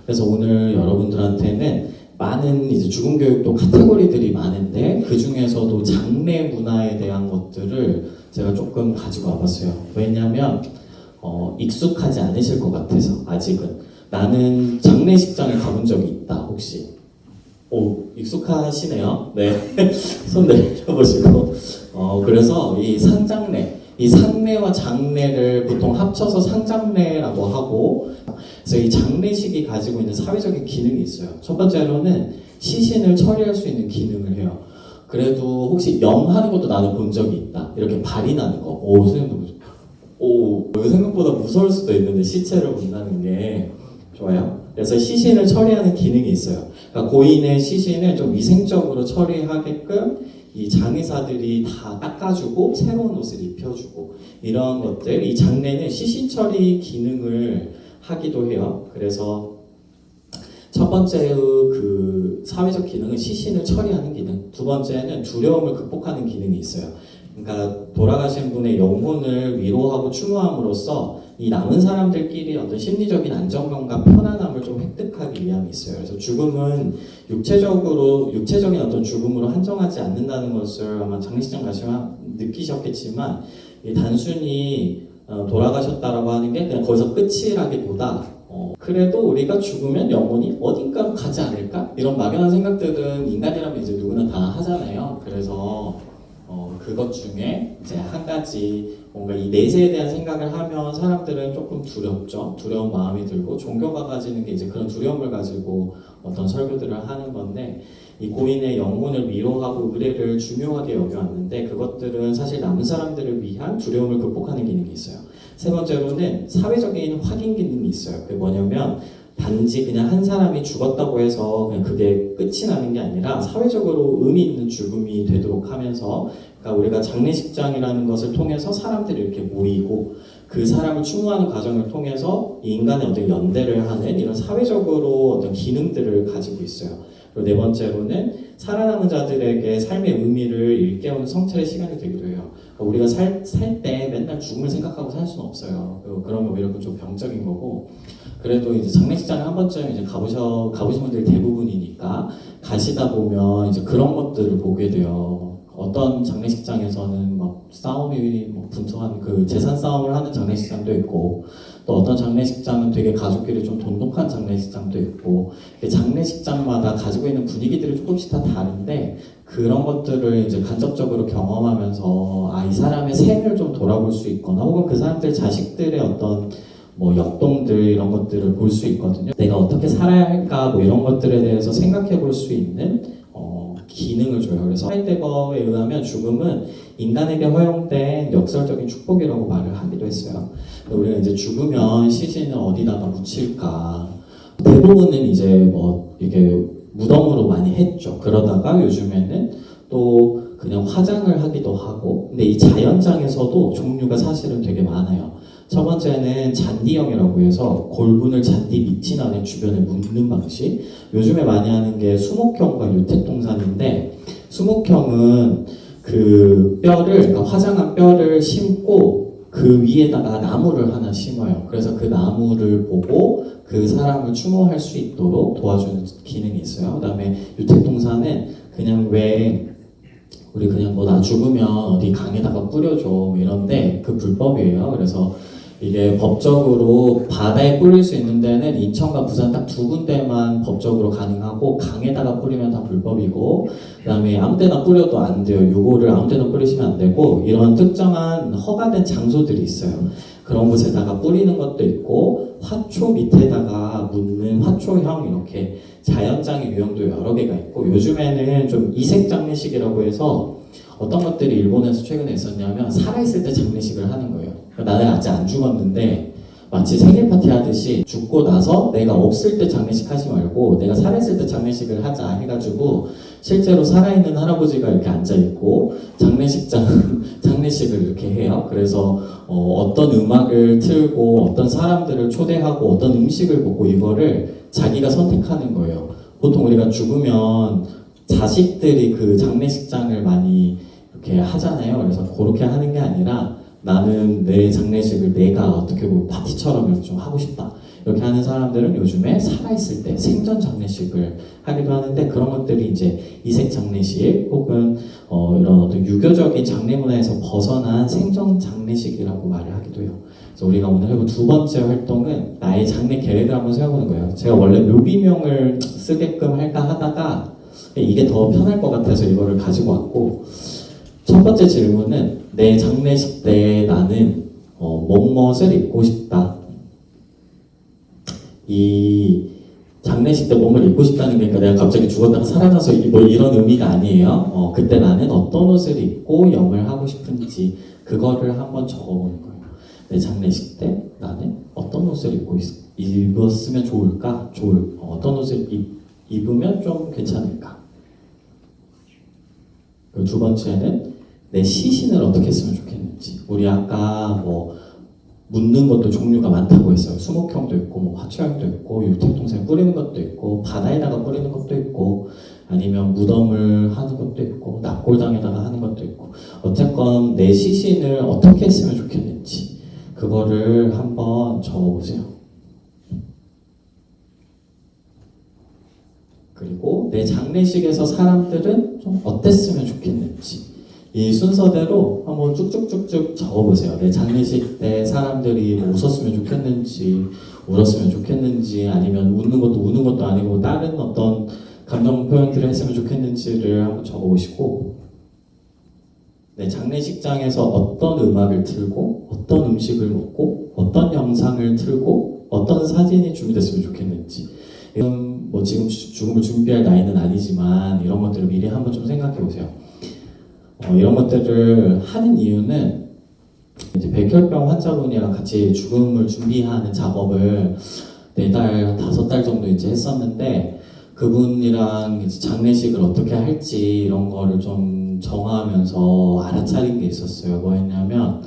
그래서 오늘 여러분들한테는 많은 이제 죽음 교육도 카테고리들이 많은데 그 중에서도 장례 문화에 대한 것들을 제가 조금 가지고 와봤어요. 왜냐하면 익숙하지 않으실 것 같아서 아직은. 나는 장례식장을 가본 적이 있다 혹시? 오, 익숙하시네요. 네. 손 내려보시고. 그래서 이 상장례, 이 상례와 장례를 보통 합쳐서 상장례라고 하고, 그래서 이 장례식이 가지고 있는 사회적인 기능이 있어요. 첫 번째로는 시신을 처리할 수 있는 기능을 해요. 그래도 혹시 하는 것도 나는 본 적이 있다. 이렇게 발이 나는 거. 선생님도 생각보다 무서울 수도 있는데 시체를 본다는 게 좋아요. 그래서 시신을 처리하는 기능이 있어요. 그러니까 고인의 시신을 좀 위생적으로 처리하게끔 이 장의사들이 다 닦아주고 새로운 옷을 입혀주고 이런 것들, 이 장례는 시신 처리 기능을 하기도 해요. 그래서 첫 번째의 그 사회적 기능은 시신을 처리하는 기능, 두 번째는 두려움을 극복하는 기능이 있어요. 그러니까 돌아가신 분의 영혼을 위로하고 추모함으로써 이 남은 사람들끼리 어떤 심리적인 안정감과 편안함을 좀 획득하기 위함이 있어요. 그래서 죽음은 육체적인 어떤 죽음으로 한정하지 않는다는 것을 아마 장례식장 가시면 느끼셨겠지만 단순히 돌아가셨다라고 하는 게 그냥 거기서 끝이라기보다 그래도 우리가 죽으면 영혼이 어딘가로 가지 않을까? 이런 막연한 생각들은 인간이라면 이제 누구나 다 하잖아요. 그래서 그것 중에 이제 한 가지 뭔가 이 내세에 대한 생각을 하면 사람들은 조금 두렵죠. 두려운 마음이 들고 종교가 가지는 게 이제 그런 두려움을 가지고 어떤 설교들을 하는 건데 이 고인의 영혼을 위로하고 의례를 중요하게 여겨왔는데 그것들은 사실 남은 사람들을 위한 두려움을 극복하는 기능이 있어요. 세 번째로는 사회적인 확인 기능이 있어요. 그게 뭐냐면 단지 그냥 한 사람이 죽었다고 해서 그냥 그게 끝이 나는 게 아니라 사회적으로 의미 있는 죽음이 되도록 하면서 그러니까 우리가 장례식장이라는 것을 통해서 사람들이 이렇게 모이고 그 사람을 추모하는 과정을 통해서 이 인간의 어떤 연대를 하는 이런 사회적으로 어떤 기능들을 가지고 있어요. 그리고 네 번째로는 살아남은 자들에게 삶의 의미를 일깨우는 성찰의 시간이 되기도 해요. 그러니까 우리가 살 때 맨날 죽음을 생각하고 살 수는 없어요. 그러면 오히려 좀 병적인 거고 그래도 이제 장례식장에 한 번쯤 이제 가보신 분들이 대부분이니까 가시다 보면 이제 그런 것들을 보게 돼요. 어떤 장례식장에서는 막 싸움이 분투한 그 재산 싸움을 하는 장례식장도 있고 또 어떤 장례식장은 되게 가족끼리 좀 돈독한 장례식장도 있고 장례식장마다 가지고 있는 분위기들이 조금씩 다 다른데 그런 것들을 이제 간접적으로 경험하면서 이 사람의 생을 좀 돌아볼 수 있거나 혹은 그 사람들 자식들의 어떤 역동들 이런 것들을 볼 수 있거든요. 내가 어떻게 살아야 할까 이런 것들에 대해서 생각해 볼 수 있는 기능을 줘요. 그래서 하이데거에 의하면 죽음은 인간에게 허용된 역설적인 축복이라고 말을 하기도 했어요. 우리가 이제 죽으면 시신을 어디다가 묻힐까? 대부분은 이제 이게 무덤으로 많이 했죠. 그러다가 요즘에는 또 그냥 화장을 하기도 하고 근데 이 자연장에서도 종류가 사실은 되게 많아요. 첫 번째는 잔디형이라고 해서 골분을 잔디 밑이 나는 주변에 묻는 방식. 요즘에 많이 하는 게 수목형과 유택동산인데 수목형은 그 뼈를 그러니까 화장한 뼈를 심고 그 위에다가 나무를 하나 심어요. 그래서 그 나무를 보고 그 사람을 추모할 수 있도록 도와주는 기능이 있어요. 그 다음에 유택동산은 그냥 우리 그냥 나 죽으면 어디 강에다가 뿌려줘 이런데 그 불법이에요. 그래서 이게 법적으로 바다에 뿌릴 수 있는 데는 인천과 부산 딱 두 군데만 법적으로 가능하고 강에다가 뿌리면 다 불법이고 그 다음에 아무 데나 뿌려도 안 돼요. 유골을 아무 데나 뿌리시면 안 되고 이런 특정한 허가된 장소들이 있어요. 그런 곳에다가 뿌리는 것도 있고 화초 밑에다가 묻는 화초형 이렇게 자연장의 유형도 여러 개가 있고 요즘에는 좀 이색 장례식이라고 해서 어떤 것들이 일본에서 최근에 있었냐면 살아있을 때 장례식을 하는 거예요. 나는 아직 안 죽었는데 마치 생일 파티 하듯이 죽고 나서 내가 없을 때 장례식 하지 말고 내가 살아있을 때 장례식을 하자 해가지고 실제로 살아있는 할아버지가 이렇게 앉아있고 장례식을 이렇게 해요. 그래서 어떤 음악을 틀고 어떤 사람들을 초대하고 어떤 음식을 먹고 이거를 자기가 선택하는 거예요. 보통 우리가 죽으면 자식들이 그 장례식장을 많이 이렇게 하잖아요. 그래서 그렇게 하는 게 아니라 나는 내 장례식을 내가 어떻게 보면 파티처럼 좀 하고 싶다. 이렇게 하는 사람들은 요즘에 살아있을 때 생전 장례식을 하기도 하는데 그런 것들이 이제 이색 장례식 혹은 이런 어떤 유교적인 장례 문화에서 벗어난 생전 장례식이라고 말을 하기도 해요. 그래서 우리가 오늘 해볼 두 번째 활동은 나의 장례 계획을 한번 세워보는 거예요. 제가 원래 묘비명을 쓰게끔 할까 하다가 이게 더 편할 것 같아서 이거를 가지고 왔고, 첫 번째 질문은 내 장례식 때 나는 뭐뭇을 입고 싶다. 이 장례식 때 몸을 입고 싶다는 게 내가 갑자기 죽었다가 살아나서 뭐 이런 의미가 아니에요. 그때 나는 어떤 옷을 입고 영을 하고 싶은지 그거를 한번 적어보는 거예요. 내 장례식 때 나는 어떤 옷을 입었으면 좋을까? 어떤 옷을 입으면 좀 괜찮을까? 그리고 두 번째는 내 시신을 어떻게 했으면 좋겠는지. 우리 아까 뭐 묻는 것도 종류가 많다고 했어요. 수목형도 있고, 뭐 화초형도 있고, 유택동산에 뿌리는 것도 있고, 바다에다가 뿌리는 것도 있고, 아니면 무덤을 하는 것도 있고, 납골당에다가 하는 것도 있고, 어쨌건 내 시신을 어떻게 했으면 좋겠는지 그거를 한번 적어보세요. 그리고 내 장례식에서 사람들은 좀 어땠으면 좋겠는지 이 순서대로 한번 쭉쭉쭉쭉 적어보세요. 내 장례식 때 사람들이 뭐 웃었으면 좋겠는지, 울었으면 좋겠는지, 아니면 웃는 것도 아니고 다른 어떤 감정 표현들을 했으면 좋겠는지를 한번 적어보시고, 내 장례식장에서 어떤 음악을 틀고, 어떤 음식을 먹고, 어떤 영상을 틀고, 어떤 사진이 준비됐으면 좋겠는지. 뭐 지금 죽음을 준비할 나이는 아니지만 이런 것들을 미리 한번 좀 생각해 보세요. 이런 것들을 하는 이유는 이제 백혈병 환자분이랑 같이 죽음을 준비하는 작업을 4달, 5달 정도 이제 했었는데 그분이랑 이제 장례식을 어떻게 할지 이런 거를 좀 정하면서 알아차린 게 있었어요. 뭐였냐면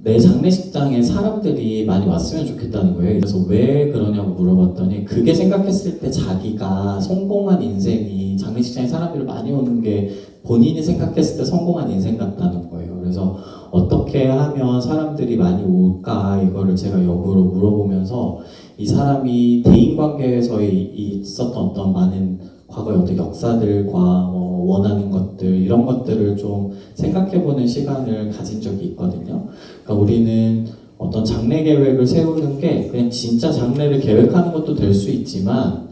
내 장례식장에 사람들이 많이 왔으면 좋겠다는 거예요. 그래서 왜 그러냐고 물어봤더니 그게 생각했을 때 자기가 성공한 인생이 장례식장에 사람들이 많이 오는 게 본인이 생각했을 때 성공한 인생 같다는 거예요. 그래서 어떻게 하면 사람들이 많이 올까 이거를 제가 역으로 물어보면서 이 사람이 대인관계에서 있었던 어떤 많은 과거의 어떤 역사들과 원하는 것들 이런 것들을 좀 생각해보는 시간을 가진 적이 있거든요. 그러니까 우리는 어떤 장래 계획을 세우는 게 그냥 진짜 장래를 계획하는 것도 될 수 있지만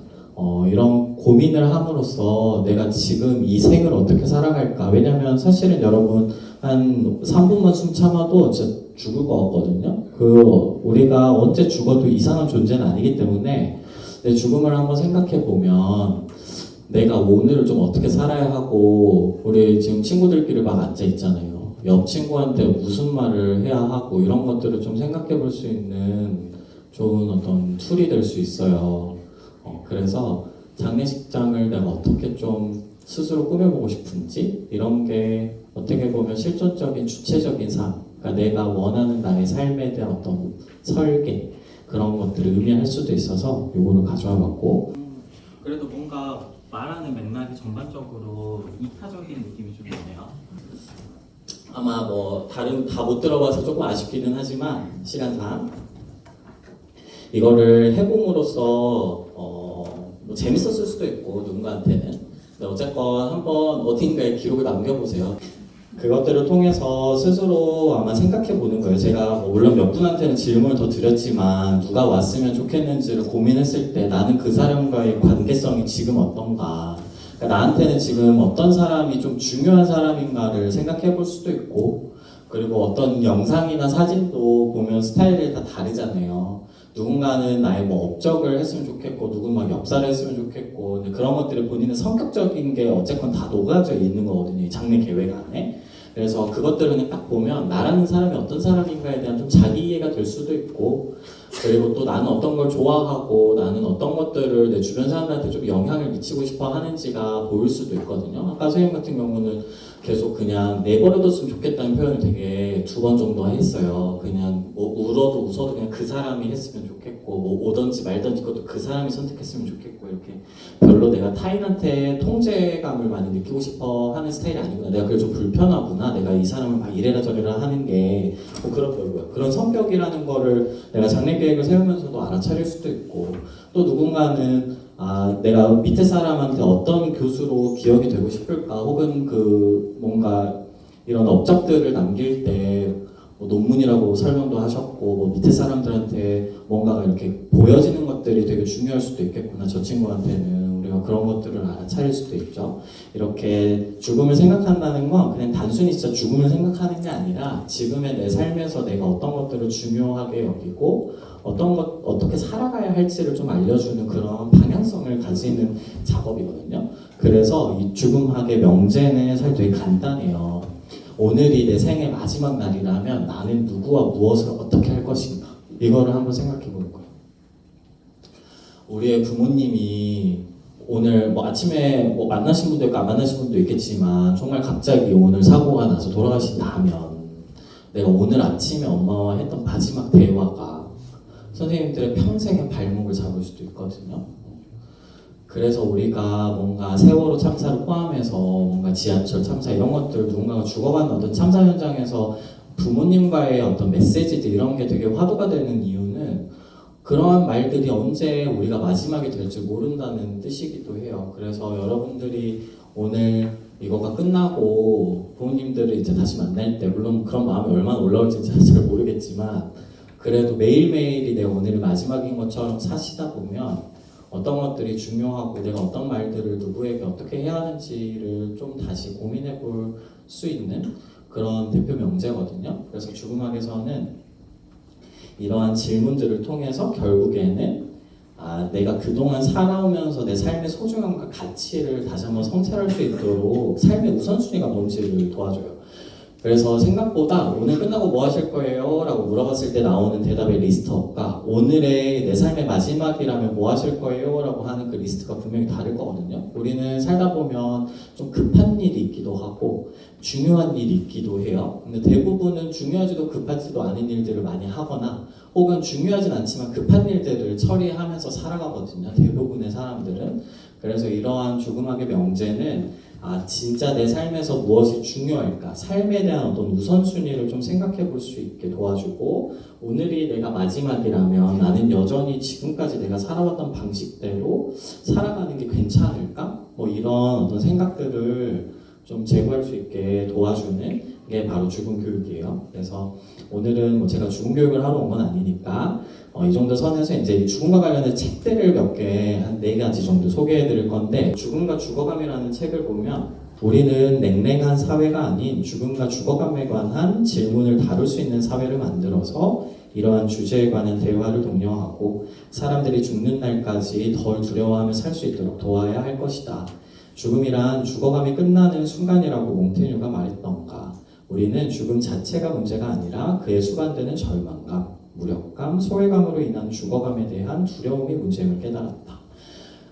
이런 고민을 함으로써 내가 지금 이 생을 어떻게 살아갈까. 왜냐면 사실은 여러분 한 3분만 숨 참아도 진짜 죽을 것 같거든요. 우리가 언제 죽어도 이상한 존재는 아니기 때문에 내 죽음을 한번 생각해 보면 내가 오늘을 좀 어떻게 살아야 하고, 우리 지금 친구들끼리 막 앉아 있잖아요. 옆 친구한테 무슨 말을 해야 하고 이런 것들을 좀 생각해 볼 수 있는 좋은 어떤 툴이 될 수 있어요. 그래서 장례식장을 내가 어떻게 좀 스스로 꾸며보고 싶은지 이런 게 어떻게 보면 실존적인 주체적인 삶, 그러니까 내가 원하는 나의 삶에 대한 어떤 설계 그런 것들을 의미할 수도 있어서 요거를 가져와 봤고, 그래도 뭔가 말하는 맥락이 전반적으로 이타적인 느낌이 좀 있네요. 아마 뭐 다른 다 못 들어봐서 조금 아쉽기는 하지만 시간상 이거를 해봄으로써 뭐 재밌었을 수도 있고 누군가한테는, 근데 어쨌건 한번 어딘가에 기록을 남겨보세요. 그것들을 통해서 스스로 아마 생각해 보는 거예요. 제가 뭐 물론 몇 분한테는 질문을 더 드렸지만 누가 왔으면 좋겠는지를 고민했을 때 나는 그 사람과의 관계성이 지금 어떤가, 그러니까 나한테는 지금 어떤 사람이 좀 중요한 사람인가를 생각해 볼 수도 있고, 그리고 어떤 영상이나 사진도 보면 스타일이 다 다르잖아요. 누군가는 나의 뭐 업적을 했으면 좋겠고, 누군 막 엽사를 했으면 좋겠고, 근데 그런 것들이 본인의 성격적인 게 어쨌건 다 녹아져 있는 거거든요. 이 장례 계획 안에. 그래서 그것들을 그냥 딱 보면 나라는 사람이 어떤 사람인가에 대한 좀 자기 이해가 될 수도 있고, 그리고 또 나는 어떤 걸 좋아하고 나는 어떤 것들을 내 주변 사람들한테 좀 영향을 미치고 싶어 하는지가 보일 수도 있거든요. 아까 선생님 같은 경우는 계속 그냥 내버려뒀으면 좋겠다는 표현을 되게 2번 정도 했어요. 그냥 뭐 울어도 웃어도 그냥 그 사람이 했으면 좋겠고, 뭐 오든지 말든지 그것도 그 사람이 선택했으면 좋겠고, 이렇게 별로 내가 타인한테 통제감을 많이 느끼고 싶어 하는 스타일이 아니구나. 내가 그게 좀 불편하구나. 내가 이 사람을 막 이래라 저래라 하는 게 뭐 그런 성격이라는 거를 내가 장래 계획을 세우면서도 알아차릴 수도 있고, 또 누군가는 내가 밑에 사람한테 어떤 교수로 기억이 되고 싶을까, 혹은 그 뭔가 이런 업적들을 남길 때 뭐 논문이라고 설명도 하셨고, 뭐 밑에 사람들한테 뭔가가 이렇게 보여지는 것들이 되게 중요할 수도 있겠구나. 저 친구한테는 우리가 그런 것들을 알아차릴 수도 있죠. 이렇게 죽음을 생각한다는 건 그냥 단순히 진짜 죽음을 생각하는 게 아니라 지금의 내 삶에서 내가 어떤 것들을 중요하게 여기고 어떻게 살아가야 할지를 좀 알려주는 그런 방향성을 가지는 작업이거든요. 그래서 이 죽음학의 명제는 사실 되게 간단해요. 오늘이 내 생의 마지막 날이라면 나는 누구와 무엇을 어떻게 할 것인가, 이거를 한번 생각해 볼 거예요. 우리의 부모님이 오늘 뭐 아침에 뭐 만나신 분도 있고 안 만나신 분도 있겠지만, 정말 갑자기 오늘 사고가 나서 돌아가신다면 내가 오늘 아침에 엄마와 했던 마지막 대화가 선생님들의 평생의 발목을 잡을 수도 있거든요. 그래서 우리가 뭔가 세월호 참사를 포함해서 뭔가 지하철 참사 이런 것들, 누군가가 죽어가는 어떤 참사 현장에서 부모님과의 어떤 메시지들 이런 게 되게 화두가 되는 이유는 그러한 말들이 언제 우리가 마지막이 될지 모른다는 뜻이기도 해요. 그래서 여러분들이 오늘 이거가 끝나고 부모님들을 이제 다시 만날 때, 물론 그런 마음이 얼마나 올라올지 잘 모르겠지만, 그래도 매일매일이 내 오늘이 마지막인 것처럼 사시다 보면 어떤 것들이 중요하고 내가 어떤 말들을 누구에게 어떻게 해야 하는지를 좀 다시 고민해 볼 수 있는 그런 대표 명제거든요. 그래서 죽음학에서는 이러한 질문들을 통해서 결국에는 내가 그동안 살아오면서 내 삶의 소중함과 가치를 다시 한번 성찰할 수 있도록 삶의 우선순위가 뭔지를 도와줘요. 그래서 생각보다 오늘 끝나고 뭐 하실 거예요? 라고 물어봤을 때 나오는 대답의 리스트업과 오늘의 내 삶의 마지막이라면 뭐 하실 거예요? 라고 하는 그 리스트가 분명히 다를 거거든요. 우리는 살다 보면 좀 급한 일이 있기도 하고 중요한 일이 있기도 해요. 근데 대부분은 중요하지도 급하지도 않은 일들을 많이 하거나 혹은 중요하진 않지만 급한 일들을 처리하면서 살아가거든요. 대부분의 사람들은. 그래서 이러한 죽음학의 명제는 진짜 내 삶에서 무엇이 중요할까? 삶에 대한 어떤 우선순위를 좀 생각해 볼 수 있게 도와주고, 오늘이 내가 마지막이라면 나는 여전히 지금까지 내가 살아왔던 방식대로 살아가는 게 괜찮을까? 뭐 이런 어떤 생각들을 좀 제고할 수 있게 도와주는 게 바로 죽음 교육이에요. 그래서 오늘은 뭐 제가 죽음 교육을 하러 온 건 아니니까 이 정도 선에서 이제 죽음과 관련된 책들을 몇 개, 한 4가지 정도 소개해 드릴 건데, 죽음과 죽어감이라는 책을 보면 우리는 냉랭한 사회가 아닌 죽음과 죽어감에 관한 질문을 다룰 수 있는 사회를 만들어서 이러한 주제에 관한 대화를 독려하고 사람들이 죽는 날까지 덜 두려워하며 살 수 있도록 도와야 할 것이다. 죽음이란 죽어감이 끝나는 순간이라고 몽테뉴가 말했던가. 우리는 죽음 자체가 문제가 아니라 그에 수반되는 절망감, 무력감, 소외감으로 인한 죽어감에 대한 두려움이 문제임을 깨달았다.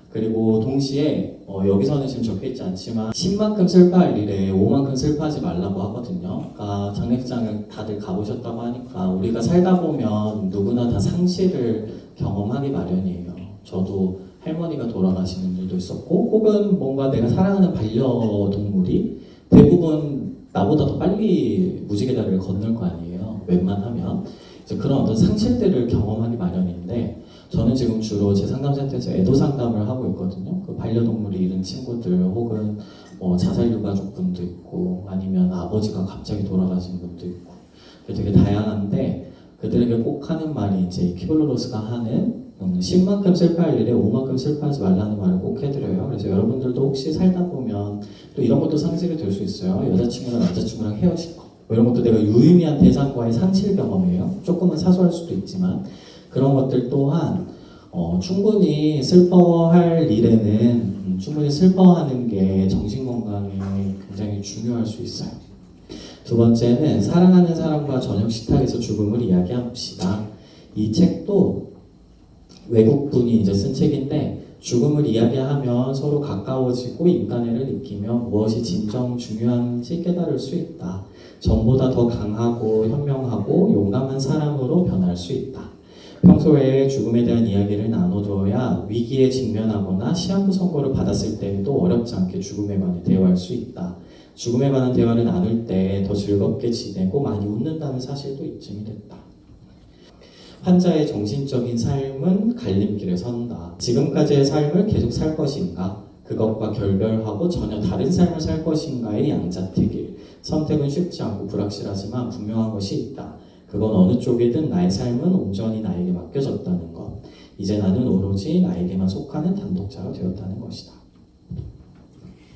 그리고 동시에 여기서는 지금 적혀있지 않지만 10만큼 슬퍼할 일에 5만큼 슬퍼하지 말라고 하거든요. 그러니까 장례식장을 다들 가보셨다고 하니까 우리가 살다 보면 누구나 다 상실을 경험하기 마련이에요. 저도 할머니가 돌아가시는 일도 있었고, 혹은 뭔가 내가 사랑하는 반려동물이 대부분 나보다 더 빨리 무지개 다리를 건널 거 아니에요. 웬만하면. 이제 그런 어떤 상실들을 경험하기 마련인데, 저는 지금 주로 제 상담센터에서 애도 상담을 하고 있거든요. 그 반려동물이 잃은 친구들, 혹은 자살 유가족분도 있고, 아니면 아버지가 갑자기 돌아가신 분도 있고, 되게 다양한데, 그들에게 꼭 하는 말이 이제 키블로로스가 하는 10만큼 슬퍼할 일에 5만큼 슬퍼하지 말라는 말을 꼭 해드려요. 그래서 여러분들도 혹시 살다 보면 또 이런 것도 상실이 될 수 있어요. 여자친구랑 남자친구랑 헤어진 거, 이런 것도 내가 유의미한 대상과의 상실 경험이에요. 조금은 사소할 수도 있지만 그런 것들 또한 충분히 슬퍼할 일에는 충분히 슬퍼하는 게 정신건강에 굉장히 중요할 수 있어요. 두 번째는 사랑하는 사람과 저녁 식탁에서 죽음을 이야기합시다. 이 책도 외국분이 이제 쓴 책인데 죽음을 이야기하면 서로 가까워지고 인간애를 느끼며 무엇이 진정 중요한지 깨달을 수 있다. 전보다 더 강하고 현명하고 용감한 사람으로 변할 수 있다. 평소에 죽음에 대한 이야기를 나눠두어야 위기에 직면하거나 시한부 선고를 받았을 때에도 어렵지 않게 죽음에 관해 대화할 수 있다. 죽음에 관한 대화를 나눌 때 더 즐겁게 지내고 많이 웃는다는 사실도 입증이 됐다. 환자의 정신적인 삶은 갈림길에 선다. 지금까지의 삶을 계속 살 것인가? 그것과 결별하고 전혀 다른 삶을 살 것인가의 양자택일. 선택은 쉽지 않고 불확실하지만 분명한 것이 있다. 그건 어느 쪽이든 나의 삶은 온전히 나에게 맡겨졌다는 것. 이제 나는 오로지 나에게만 속하는 단독자가 되었다는 것이다.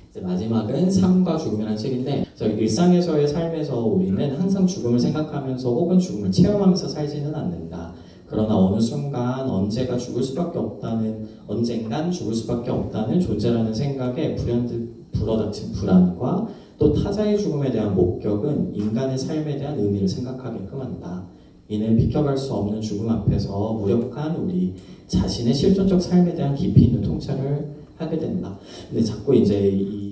이제 마지막은 삶과 죽음이라는 책인데, 저희 일상에서의 삶에서 우리는 항상 죽음을 생각하면서 혹은 죽음을 체험하면서 살지는 않는다. 그러나 어느 순간 언젠간 죽을 수밖에 없다는 존재라는 생각에 불현듯 불어닥친 불안과 또 타자의 죽음에 대한 목격은 인간의 삶에 대한 의미를 생각하게끔 한다. 이는 비켜갈 수 없는 죽음 앞에서 무력한 우리 자신의 실존적 삶에 대한 깊이 있는 통찰을 하게 된다. 근데 자꾸 이제 이